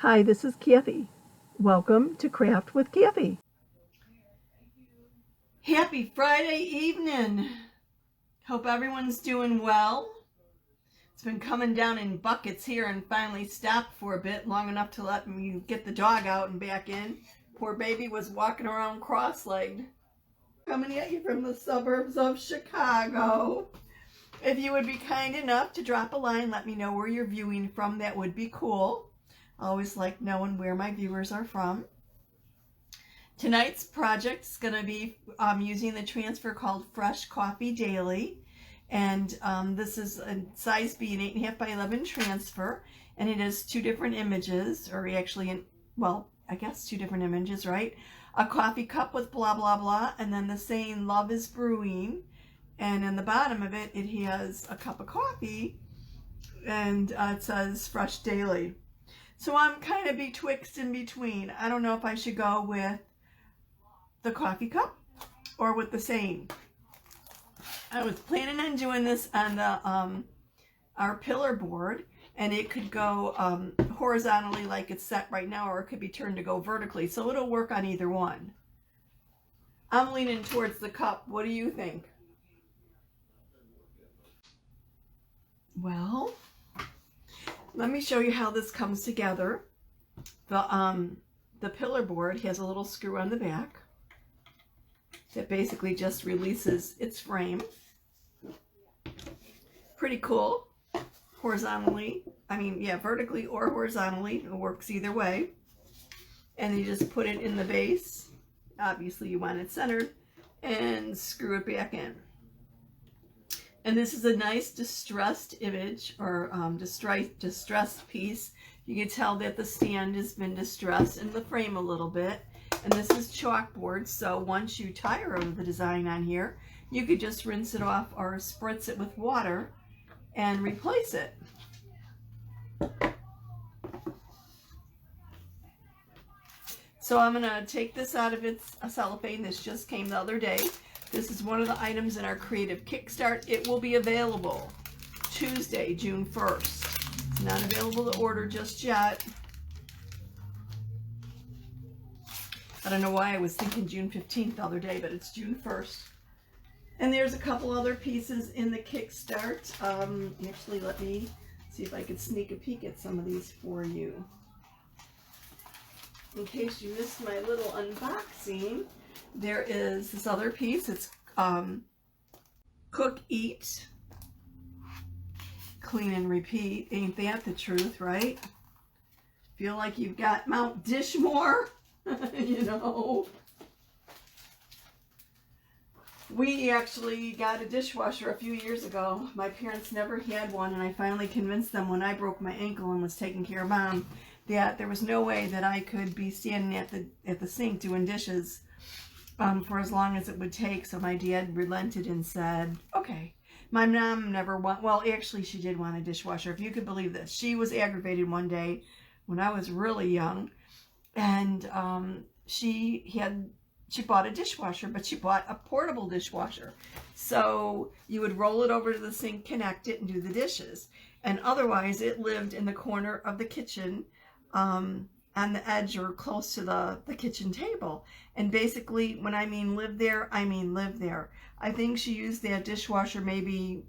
Hi, this is Kathie. Welcome to Craft with Kathie. Happy Friday evening. Hope everyone's doing well. It's been coming down in buckets here and finally stopped for a bit, long enough to let me get the dog out and back in. Poor baby was walking around cross-legged. Coming at you from the suburbs of Chicago. If you would be kind enough to drop a line, let me know where you're viewing from. That would be cool. I always like knowing where my viewers are from. Tonight's project is going to be using the transfer called Fresh Coffee Daily. And this is a size B, an 8.5 by 11 transfer. And it has two different images, or actually, I guess two different images, right? A coffee cup with blah, blah, blah. And then the saying, love is brewing. And in the bottom of it, it has a cup of coffee. And it says Fresh Daily. So I'm kind of betwixt in between. I don't know if I should go with the coffee cup or with the saying. I was planning on doing this on the our pillar board, and it could go horizontally like it's set right now, or it could be turned to go vertically, so it'll work on either one. I'm leaning towards the cup. What do you think? Well, let me show you how this comes together. The pillar board has a little screw on the back that basically just releases its frame. Pretty cool. Horizontally, vertically or horizontally, it works either way. And you just put it in the base. Obviously you want it centered, and screw it back in. And this is a nice distressed image, or distressed piece. You can tell that the stand has been distressed in the frame a little bit. And this is chalkboard, so once you tire of the design on here, you could just rinse it off or spritz it with water and replace it. So I'm going to take this out of its cellophane. This just came the other day. This is one of the items in our Creative Kickstart. It will be available Tuesday, June 1st. It's not available to order just yet. I don't know why I was thinking June 15th the other day, but it's June 1st. And there's a couple other pieces in the Kickstart. Actually, let me see if I could sneak a peek at some of these for you. In case you missed my little unboxing, there is this other piece. It's Cook, Eat, Clean and Repeat. Ain't that the truth, right? Feel like you've got Mount Dishmore? You know, we actually got a dishwasher a few years ago. My parents never had one, and I finally convinced them when I broke my ankle and was taking care of Mom that there was no way that I could be standing at the sink doing dishes for as long as it would take. So my dad relented and said, okay. My mom never actually she did want a dishwasher, if you could believe this. She was aggravated one day when I was really young. And she bought a dishwasher, but she bought a portable dishwasher. So you would roll it over to the sink, connect it, and do the dishes. And otherwise, it lived in the corner of the kitchen, on the edge or close to the kitchen table. And basically, when I mean live there, I mean live there. I think she used that dishwasher maybe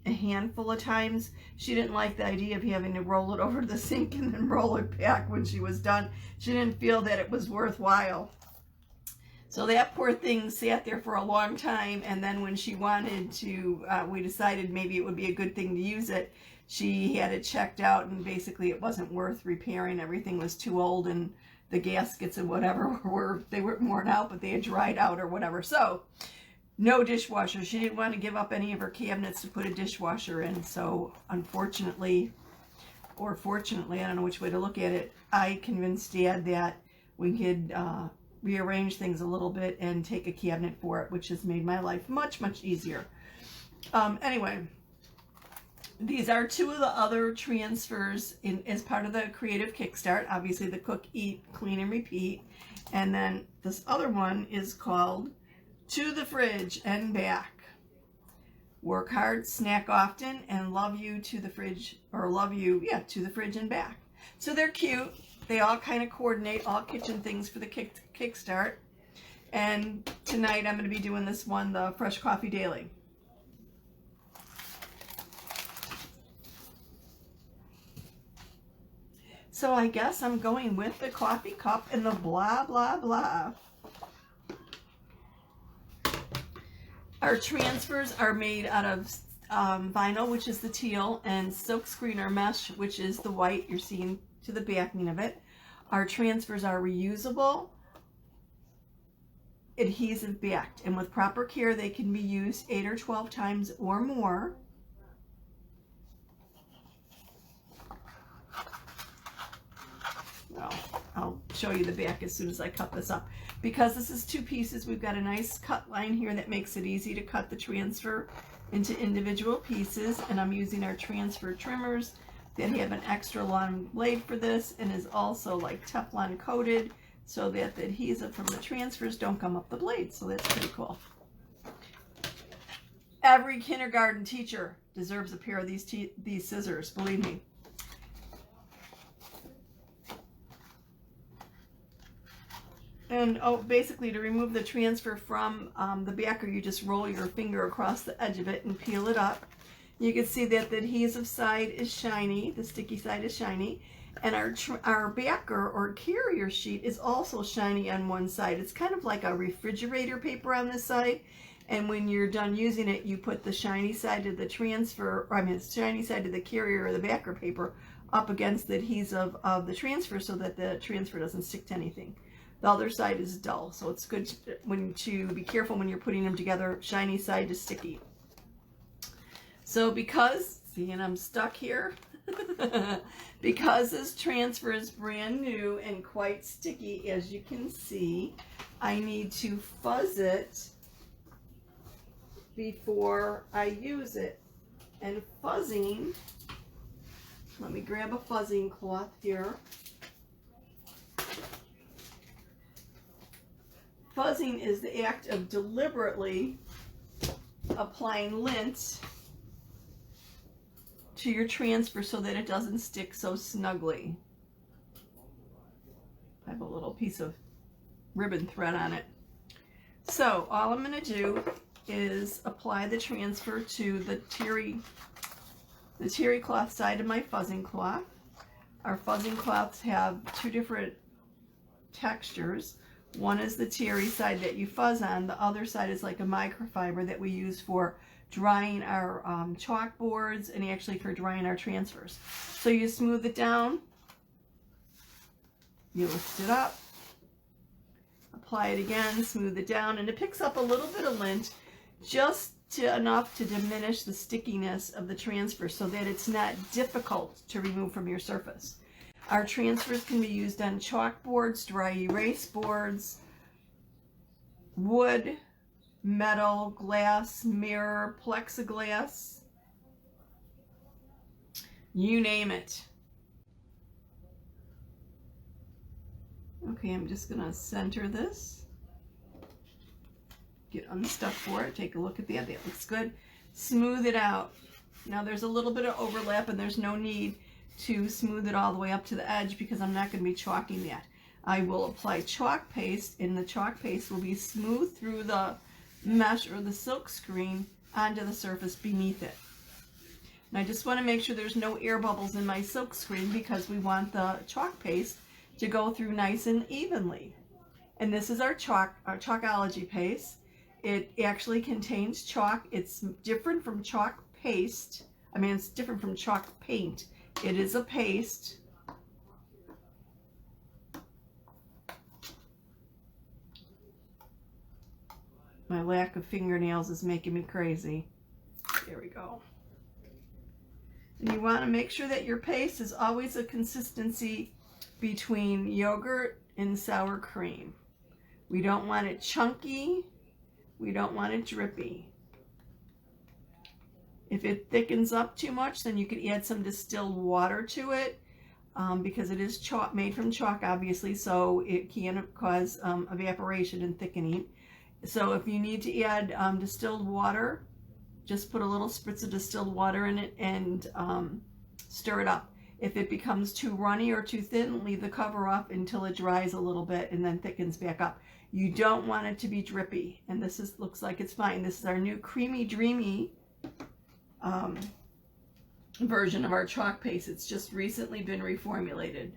a handful of times. She didn't like the idea of having to roll it over to the sink and then roll it back when she was done. She didn't feel that it was worthwhile. So that poor thing sat there for a long time, and then when she wanted to, we decided maybe it would be a good thing to use it. She had it checked out, and basically it wasn't worth repairing. Everything was too old, and the gaskets and whatever they weren't worn out, but they had dried out or whatever. So no dishwasher. She didn't want to give up any of her cabinets to put a dishwasher in. So unfortunately, or fortunately, I don't know which way to look at it, I convinced Dad that we could rearrange things a little bit and take a cabinet for it, which has made my life much, much easier. Anyway, these are two of the other transfers as part of the Creative Kickstart. Obviously, the Cook, Eat, Clean, and Repeat. And then this other one is called To the Fridge and Back. Work hard, snack often, and love you to the fridge, or love you, to the fridge and back. So they're cute. They all kind of coordinate, all kitchen things for the kickstart. And tonight I'm going to be doing this one, the Fresh Coffee Daily. So I guess I'm going with the coffee cup and the blah, blah, blah. Our transfers are made out of vinyl, which is the teal, and silk screen or mesh, which is the white. You're seeing to the backing of it. Our transfers are reusable, adhesive backed, and with proper care they can be used 8 or 12 times or more. Well, I'll show you the back as soon as I cut this up. Because this is 2 pieces, we've got a nice cut line here that makes it easy to cut the transfer into individual pieces, and I'm using our transfer trimmers that have an extra long blade for this and is also like Teflon coated so that the adhesive from the transfers don't come up the blade. So that's pretty cool. Every kindergarten teacher deserves a pair of these scissors, believe me. And basically to remove the transfer from the backer, you just roll your finger across the edge of it and peel it up. You can see that the adhesive side is shiny, the sticky side is shiny, and our backer or carrier sheet is also shiny on one side. It's kind of like a refrigerator paper on this side, and when you're done using it, you put the shiny side of the transfer, or I mean the shiny side of the carrier or the backer paper up against the adhesive of the transfer so that the transfer doesn't stick to anything. The other side is dull, so it's good to be careful when you're putting them together, shiny side to sticky. So because, see, and I'm stuck here, because this transfer is brand new and quite sticky, as you can see, I need to fuzz it before I use it. And fuzzing, let me grab a fuzzing cloth here. Fuzzing is the act of deliberately applying lint to your transfer so that it doesn't stick so snugly. I have a little piece of ribbon thread on it. So all I'm going to do is apply the transfer to the terry cloth side of my fuzzing cloth. Our fuzzing cloths have 2 different textures. One is the terry side that you fuzz on. The other side is like a microfiber that we use for drying our chalkboards and actually for drying our transfers. So you smooth it down, you lift it up, apply it again, smooth it down, and it picks up a little bit of lint, just enough to diminish the stickiness of the transfer so that it's not difficult to remove from your surface. Our transfers can be used on chalkboards, dry erase boards, wood, metal, glass, mirror, plexiglass, you name it. Okay, I'm just going to center this, get unstuck for it, take a look at that, that looks good. Smooth it out. Now there's a little bit of overlap and there's no need to smooth it all the way up to the edge because I'm not going to be chalking that. I will apply chalk paste, and the chalk paste will be smooth through the mesh or the silk screen onto the surface beneath it. And I just want to make sure there's no air bubbles in my silk screen because we want the chalk paste to go through nice and evenly. And this is our chalkology paste. It actually contains chalk. It's different from chalk paste. I mean, it's different from chalk paint. It is a paste. My lack of fingernails is making me crazy. There we go. And you want to make sure that your paste is always a consistency between yogurt and sour cream. We don't want it chunky. We don't want it drippy. If it thickens up too much, then you could add some distilled water to it because it is chalk, made from chalk, obviously, so it can cause evaporation and thickening. So if you need to add distilled water, just put a little spritz of distilled water in it and stir it up. If it becomes too runny or too thin, leave the cover off until it dries a little bit and then thickens back up. You don't want it to be drippy, and looks like it's fine. This is our new Creamy Dreamy version of our chalk paste. It's just recently been reformulated.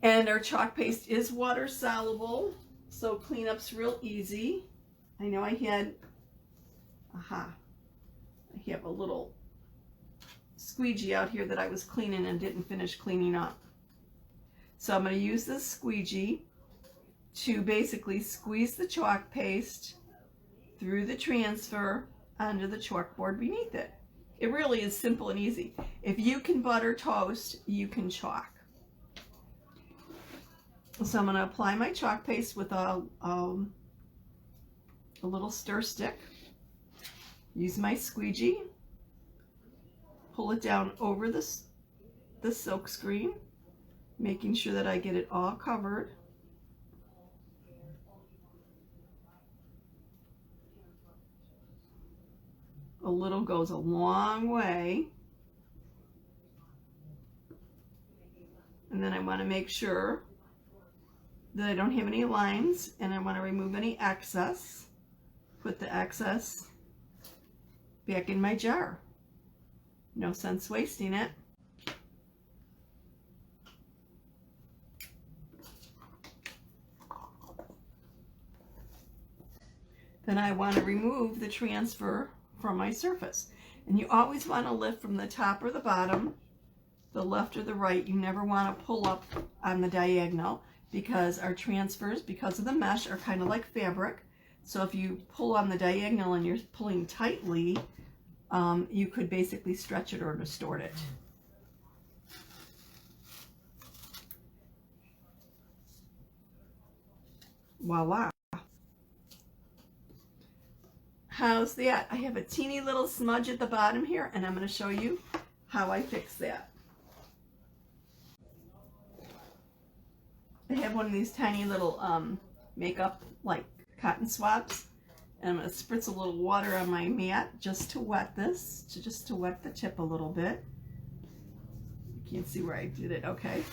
And our chalk paste is water soluble, so cleanup's real easy. I know I have a little squeegee out here that I was cleaning and didn't finish cleaning up. So I'm going to use this squeegee to basically squeeze the chalk paste through the transfer onto the chalkboard beneath it. It really is simple and easy. If you can butter toast, you can chalk. So I'm going to apply my chalk paste with a little stir stick. Use my squeegee. Pull it down over the silk screen, making sure that I get it all covered. A little goes a long way. And then I want to make sure that I don't have any lines, and I want to remove any excess. Put the excess back in my jar. No sense wasting it. Then I want to remove the transfer from my surface. And you always want to lift from the top or the bottom, the left or the right. You never want to pull up on the diagonal, because our transfers, because of the mesh, are kind of like fabric. So if you pull on the diagonal and you're pulling tightly, you could basically stretch it or distort it. Voila. How's that? I have a teeny little smudge at the bottom here, and I'm going to show you how I fix that. I have one of these tiny little makeup like cotton swabs, and I'm going to spritz a little water on my mat just to wet this, just to wet the tip a little bit. You can't see where I did it, okay.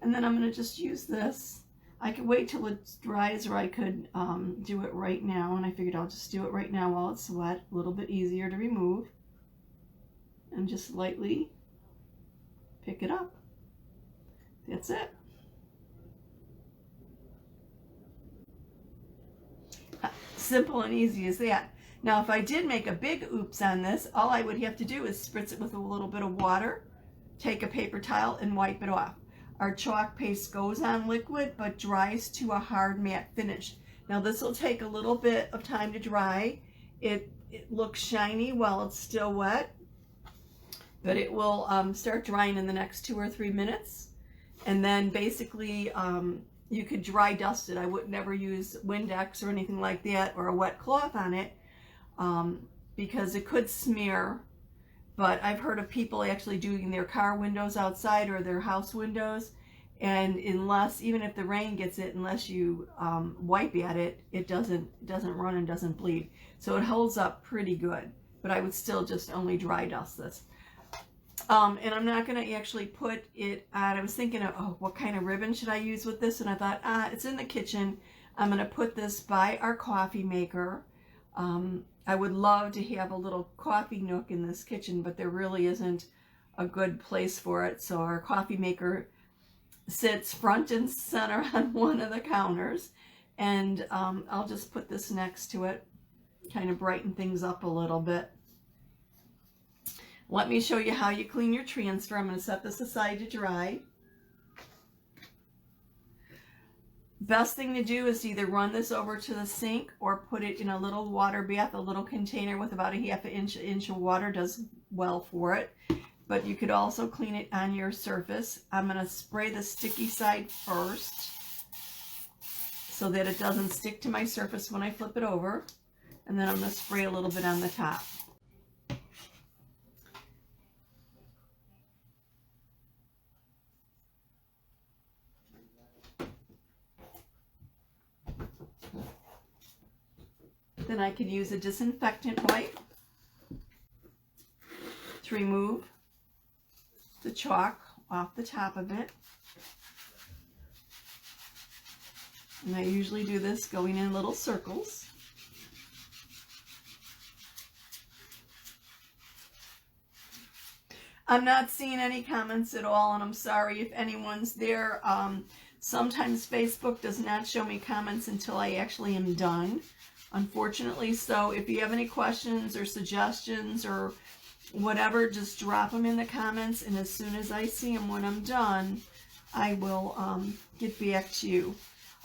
And then I'm going to just use this. I could wait till it dries, or I could do it right now, and I figured I'll just do it right now while it's wet, a little bit easier to remove, and just lightly pick it up. That's it. Simple and easy as that. Now, if I did make a big oops on this, all I would have to do is spritz it with a little bit of water, take a paper towel, and wipe it off. Our chalk paste goes on liquid, but dries to a hard matte finish. Now, this will take a little bit of time to dry. It looks shiny while it's still wet, but it will start drying in the next 2 or 3 minutes. And then basically, you could dry dust it. I would never use Windex or anything like that, or a wet cloth on it, because it could smear. But I've heard of people actually doing their car windows outside or their house windows, and even if the rain gets it, unless you wipe at it, it doesn't run and doesn't bleed. So it holds up pretty good. But I would still just only dry dust this. And I'm not going to actually put it on. I was thinking of, oh, what kind of ribbon should I use with this? And I thought, it's in the kitchen. I'm going to put this by our coffee maker. I would love to have a little coffee nook in this kitchen, but there really isn't a good place for it. So our coffee maker sits front and center on one of the counters. And I'll just put this next to it, kind of brighten things up a little bit. Let me show you how you clean your transfer. I'm going to set this aside to dry. Best thing to do is either run this over to the sink or put it in a little water bath. A little container with about a ½ inch of water does well for it. But you could also clean it on your surface. I'm going to spray the sticky side first so that it doesn't stick to my surface when I flip it over. And then I'm going to spray a little bit on the top. Then I could use a disinfectant wipe to remove the chalk off the top of it. And I usually do this going in little circles. I'm not seeing any comments at all, and I'm sorry if anyone's there. Sometimes Facebook does not show me comments until I actually am done, unfortunately. So if you have any questions or suggestions or whatever, just drop them in the comments, and as soon as I see them when I'm done, I will get back to you.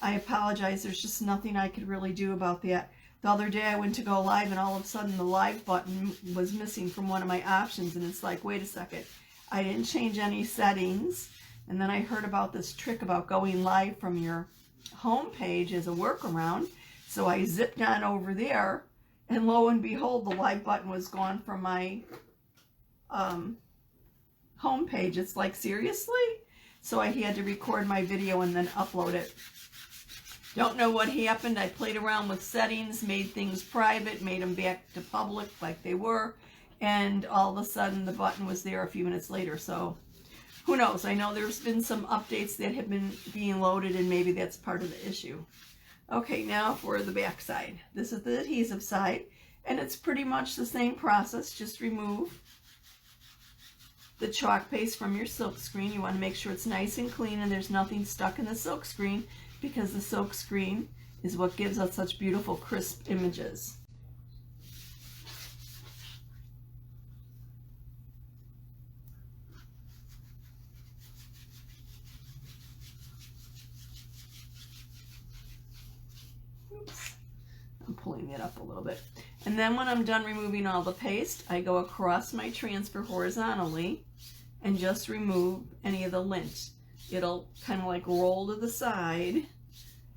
I apologize, there's just nothing I could really do about that. The other day I went to go live, and all of a sudden the live button was missing from one of my options, and it's like, wait a second, I didn't change any settings. And then I heard about this trick about going live from your home page as a workaround, so I zipped on over there, and lo and behold, the live button was gone from my home page. It's like, seriously? So I had to record my video and then upload it. Don't know what happened. I played around with settings, made things private, made them back to public like they were, and all of a sudden the button was there a few minutes later. So who knows? I know there's been some updates that have been being loaded, and maybe that's part of the issue. Okay, now for the back side. This is the adhesive side, and it's pretty much the same process. Just remove the chalk paste from your silk screen. You want to make sure it's nice and clean and there's nothing stuck in the silk screen, because the silk screen is what gives us such beautiful crisp images. Oops. I'm pulling it up a little bit. And then when I'm done removing all the paste, I go across my transfer horizontally and just remove any of the lint. It'll kind of like roll to the side,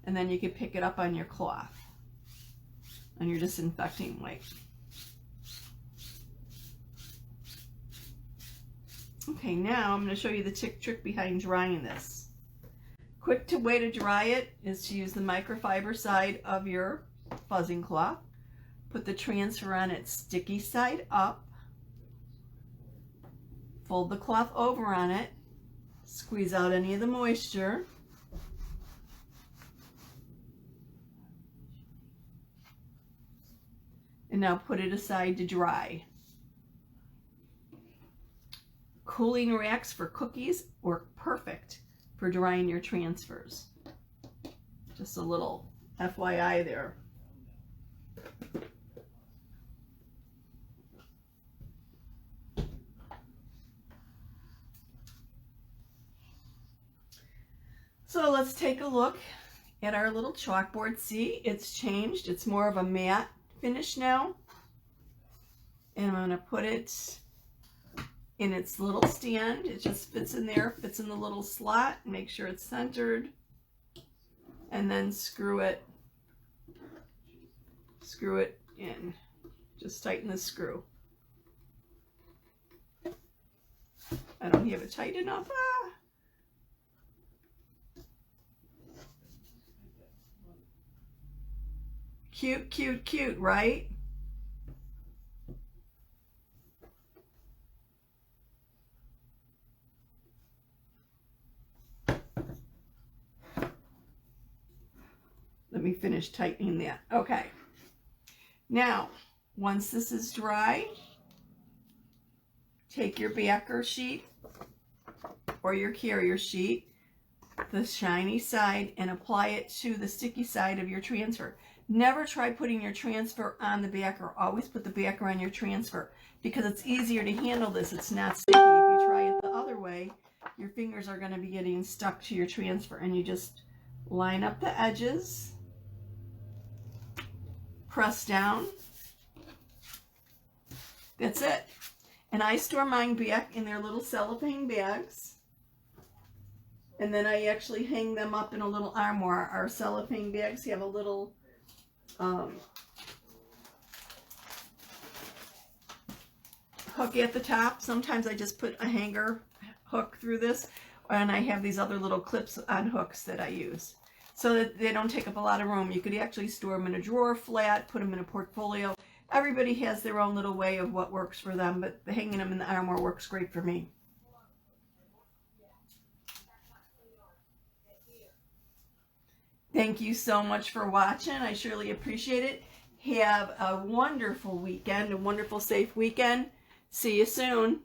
and then you can pick it up on your cloth, on your disinfecting wipe. Okay, now I'm going to show you the trick behind drying this. Quick way to dry it is to use the microfiber side of your fuzzing cloth. Put the transfer on its sticky side up. Fold the cloth over on it. Squeeze out any of the moisture. And now put it aside to dry. Cooling racks for cookies work perfect for drying your transfers. Just a little FYI there. So let's take a look at our little chalkboard. See, it's changed. It's more of a matte finish now. And I'm going to put it in its little stand. It just fits in there, fits in the little slot. Make sure it's centered. And then screw it in. Just tighten the screw. I don't have it tight enough. Cute, cute, cute, right? Let me finish tightening that. Okay. Now, once this is dry, take your backer sheet or your carrier sheet, the shiny side, and apply it to the sticky side of your transfer. Never try putting your transfer on the backer. Always put the backer on your transfer, because it's easier to handle this. It's not sticky. If you try it the other way, your fingers are going to be getting stuck to your transfer, and you just line up the edges, press down. That's it. And I store mine back in their little cellophane bags. And then I actually hang them up in a little armoire. Our cellophane bags have a little hook at the top. Sometimes I just put a hanger hook through this, and I have these other little clips on hooks that I use so that they don't take up a lot of room. You could actually store them in a drawer flat, put them in a portfolio. Everybody has their own little way of what works for them, but hanging them in the armoire works great for me. Thank you so much for watching. I surely appreciate it. Have a wonderful weekend, a wonderful, safe weekend. See you soon.